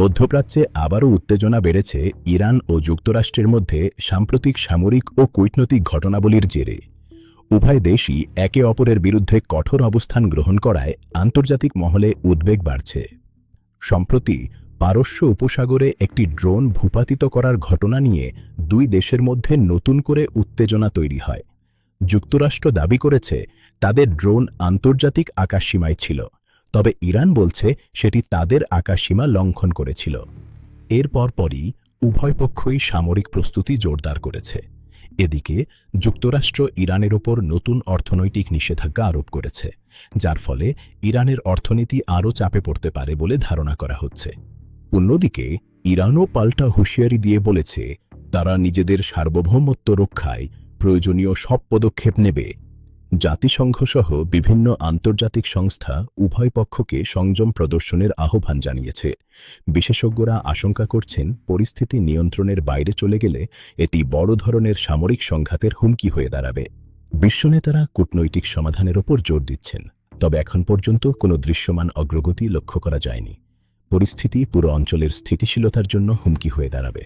মধ্যপ্রাচ্যে আবারও উত্তেজনা বেড়েছে ইরান ও যুক্তরাষ্ট্রের মধ্যে সাম্প্রতিক সামরিক ও কূটনৈতিক ঘটনাবলীর জেরে। উভয় দেশই একে অপরের বিরুদ্ধে কঠোর অবস্থান গ্রহণ করায় আন্তর্জাতিক মহলে উদ্বেগ বাড়ছে। সম্প্রতি পারস্য উপসাগরে একটি ড্রোন ভূপাতিত করার ঘটনা নিয়ে দুই দেশের মধ্যে নতুন করে উত্তেজনা তৈরি হয়। যুক্তরাষ্ট্র দাবি করেছে তাদের ড্রোন আন্তর্জাতিক আকাশসীমায় ছিল, তবে ইরান বলছে সেটি তাদের আকাশসীমা লঙ্ঘন করেছিল। এর পরপরই উভয় পক্ষই সামরিক প্রস্তুতি জোরদার করেছে। এদিকে যুক্তরাষ্ট্র ইরানের ওপর নতুন অর্থনৈতিক নিষেধাজ্ঞা আরোপ করেছে, যার ফলে ইরানের অর্থনীতি আরও চাপে পড়তে পারে বলে ধারণা করা হচ্ছে। অন্যদিকে ইরানও পাল্টা হুঁশিয়ারি দিয়ে বলেছে তারা নিজেদের সার্বভৌমত্ব রক্ষায় প্রয়োজনীয় সব পদক্ষেপ নেবে। জাতিসংঘসহ বিভিন্ন আন্তর্জাতিক সংস্থা উভয় পক্ষকে সংযম প্রদর্শনের আহ্বান জানিয়েছে। বিশেষজ্ঞরা আশঙ্কা করছেন পরিস্থিতি নিয়ন্ত্রণের বাইরে চলে গেলে এটি বড় ধরনের সামরিক সংঘাতের হুমকি হয়ে দাঁড়াবে। বিশ্বনেতারা কূটনৈতিক সমাধানের ওপর জোর দিচ্ছেন, তবে এখন পর্যন্ত কোনো দৃশ্যমান অগ্রগতি লক্ষ্য করা যায়নি। পরিস্থিতি পুরো অঞ্চলের স্থিতিশীলতার জন্য হুমকি হয়ে দাঁড়াবে।